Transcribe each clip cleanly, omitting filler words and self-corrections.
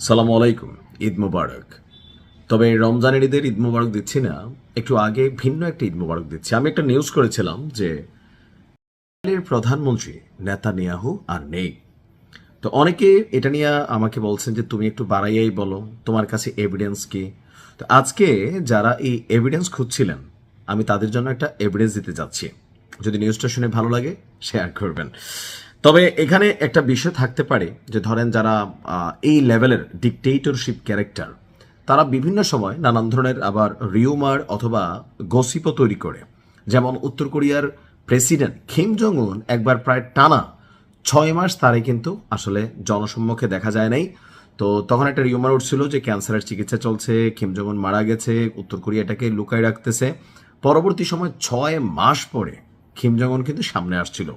সালামু আলাইকুম, ঈদ মুবারক। তবে রমজানের ঈদের ঈদ মুবারক দিচ্ছি না, একটু আগে ভিন্ন একটা ঈদ মুবারক দিচ্ছি। আমি একটা নিউজ করেছিলাম যে ইসরায়েলের প্রধানমন্ত্রী নেতানিয়াহু আর নেই। তো অনেকে এটা নিয়ে আমাকে বলছেন যে তুমি একটু বাড়াইয়াই বলো, তোমার কাছে এভিডেন্স কি। তো আজকে যারা এই এভিডেন্স খুঁজছিলেন, আমি তাদের জন্য একটা এভিডেন্স দিতে যাচ্ছি। যদি নিউজটা শুনে ভালো লাগে শেয়ার করবেন। তবে এখানে একটা বিষয় থাকতে পারে যে ধরেন যারা এই লেভেলের ডিকটেটরশিপ ক্যারেক্টার, তারা বিভিন্ন সময় নানান ধরনের আবার রিউমার অথবা গসিপও তৈরি করে। যেমন উত্তর কোরিয়ার প্রেসিডেন্ট কিম জং উন একবার প্রায় টানা 6 মাস তারে কিন্তু আসলে জনসম্মুখে দেখা যায় নাই। তো তখন একটা রিউমার উঠছিল যে ক্যান্সারের চিকিৎসা চলছে, কিম জং উন মারা গেছে, উত্তর কোরিয়া এটাকে লুকায় রাখতেছে। পরবর্তী সময় 6 মাস পরে কিম জং উন কিন্তু সামনে আসছিল।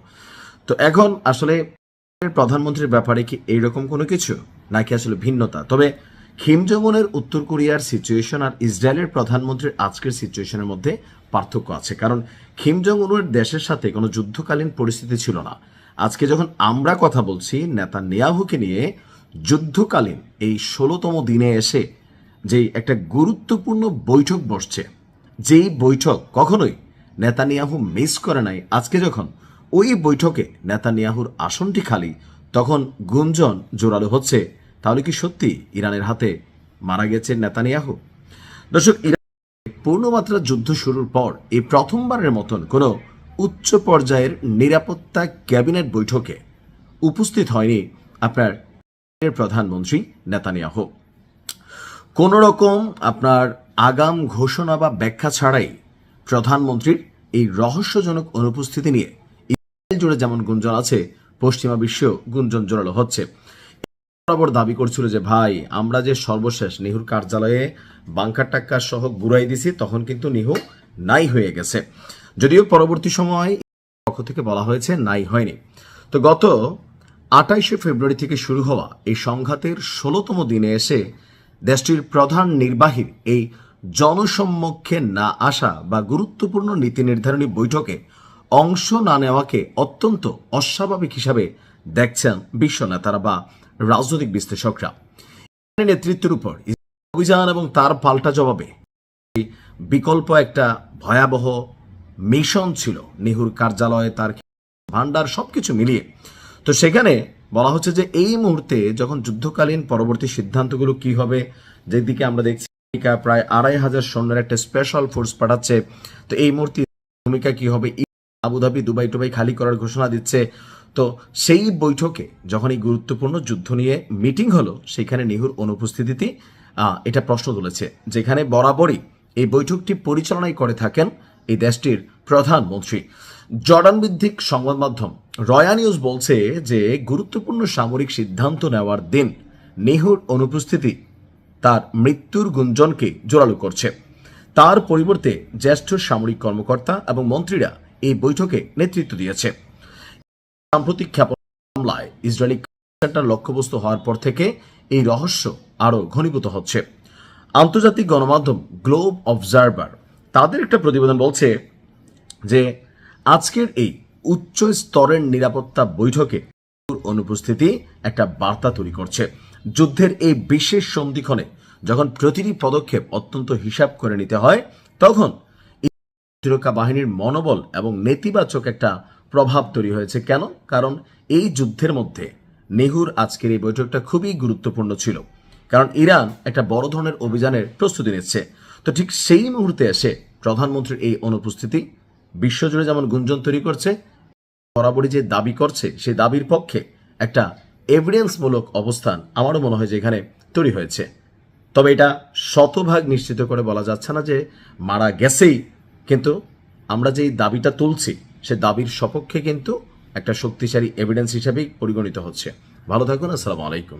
তো এখন আসলে প্রধানমন্ত্রীর ব্যাপারে কি এইরকম কোনো কিছু, নাকি আসলে ভিন্নতা? তবে কিম জং উনের উত্তর কোরিয়ার সিচুয়েশন আর ইসরায়েলের প্রধানমন্ত্রীর আজকের সিচুয়েশনের মধ্যে পার্থক্য আছে। কারণ কিম জং উনের দেশের সাথে কোনো যুদ্ধকালীন পরিস্থিতি ছিল না। আজকে যখন আমরা কথা বলছি নেতানিয়াহুকে নিয়ে, যুদ্ধকালীন এই 16তম দিনে এসে যে একটা গুরুত্বপূর্ণ বৈঠক বসছে, যেই বৈঠক কখনোই নেতানিয়াহু মিস করে নাই। আজকে যখন ওই বৈঠকে নেতানিয়াহুর আসনটি খালি, তখন গুঞ্জন জোরালো হচ্ছে, তাহলে কি সত্যি ইরানের হাতে মারা গেছে নেতানিয়াহু? দর্শক, পূর্ণমাত্রা যুদ্ধ শুরুর পর এই প্রথমবারের মতন কোনো উচ্চ পর্যায়ের নিরাপত্তা ক্যাবিনেট বৈঠকে উপস্থিত হয়নি আপনার প্রধানমন্ত্রী নেতানিয়াহু। কোন রকম আপনার আগাম ঘোষণা বা ব্যাখ্যা ছাড়াই প্রধানমন্ত্রীর এই রহস্যজনক অনুপস্থিতি নিয়ে ইসরায়েল জুড়ে যেমন গুঞ্জন আছে, পশ্চিমা বিশ্বেও গুঞ্জন জোরালো হচ্ছে। বরাবর দাবি করছিল যে ভাই, আমরা যে সর্বশেষ নিহুর কার্যালয়ে বাংকার টাক্কার সহ গুড়াই দিছি, তখন কিন্তু নিহু নাই হয়ে গেছে। যদিও পরবর্তী সময় পক্ষ থেকে বলা হয়েছে নাই হয়নি। তো গত 28শে ফেব্রুয়ারি থেকে শুরু হওয়া এই সংঘাতের 16তম দিনে এসে দেশটির প্রধান নির্বাহীর এই জনসম্মুখে না আসা বা গুরুত্বপূর্ণ নীতি নির্ধারণী বৈঠকে অংশ না নেওয়াকে অত্যন্ত অস্বাভাবিক হিসাবে দেখছেন বিশ্ব নেতারা বা রাজনৈতিক বিশ্লেষকরা। নেতৃত্বের উপর অভিযান এবং তার পাল্টা জবাবে বিকল্প একটা ভয়াবহ মিশন ছিল নিহুর কার্যালয়ে, তার ভান্ডার সবকিছু মিলিয়ে। তো সেখানে বলা হচ্ছে যে এই মুহূর্তে যখন যুদ্ধকালীন পরবর্তী সিদ্ধান্তগুলো কি হবে, যেদিকে আমরা দেখছি প্রায় 2500 সৈন্যের একটা স্পেশাল ফোর্স পাঠাচ্ছে। তো এই মুহূর্তে ভূমিকা কি হবে, আবুধাবি দুবাই টুবাই খালি করার ঘোষণা দিচ্ছে। তো সেই বৈঠকে যখন এই গুরুত্বপূর্ণ যুদ্ধ নিয়ে মিটিং হলো, সেখানে নিহুর অনুপস্থিতিতে এটা প্রশ্ন তুলেছে, যেখানে বরাবরই এই বৈঠকটি পরিচালনাই করে থাকেন এই দেশটির প্রধানমন্ত্রী। জর্ডান ভিত্তিক সংবাদ মাধ্যম রয়া নিউজ বলছে যে গুরুত্বপূর্ণ সামরিক সিদ্ধান্ত নেওয়ার দিন নিহুর অনুপস্থিতি তার মৃত্যুর গুঞ্জনকে জোরালো করছে। তার পরিবর্তে জ্যেষ্ঠ সামরিক কর্মকর্তা এবং মন্ত্রীরা এই বৈঠকে নেতৃত্ব দিয়েছে। সাম্প্রতিক ক্ষেপণাস্ত্র হামলায় ইসরায়েলি সেন্টার লক্ষ্যবস্তু হওয়ার পর থেকে এই রহস্য আরও ঘনীভূত হচ্ছে। আন্তর্জাতিক গণমাধ্যম গ্লোব অবজারভার তাদের একটা প্রতিবেদন বলছে যে আজকের এই উচ্চ স্তরের নিরাপত্তা বৈঠকে অনুপস্থিতি একটা বার্তা তৈরি করছে। যুদ্ধের এই বিশেষ সন্ধিক্ষণে যখন প্রতিটি পদক্ষেপ অত্যন্ত হিসাব করে নিতে হয়, তখন প্রতিরক্ষা বাহিনীর মনোবল এবং নেতিবাচক একটা প্রভাব তৈরি হয়েছে। কেন? কারণ এই যুদ্ধের মধ্যে নিহুর আজকের এই বৈঠকটা খুবই গুরুত্বপূর্ণ ছিল, কারণ ইরান একটা বড় ধরনের অভিযানের প্রস্তুতি নিচ্ছে। তো ঠিক সেই মুহূর্তে এসে প্রধানমন্ত্রীর এই অনুপস্থিতি বিশ্বজুড়ে যেমন গুঞ্জন তৈরি করছে, বরাবরই যে দাবি করছে সেই দাবির পক্ষে একটা এভিডেন্সমূলক অবস্থান আমারও মনে হয় যে এখানে তৈরি হয়েছে। তবে এটা শতভাগ নিশ্চিত করে বলা যাচ্ছে না যে মারা গেছেই, কিন্তু আমরা যেই দাবিটা তুলছি সে দাবির সপক্ষে কিন্তু একটা শক্তিশালী এভিডেন্স হিসেবেই পরিগণিত হচ্ছে। ভালো থাকুন, আসসালামু আলাইকুম।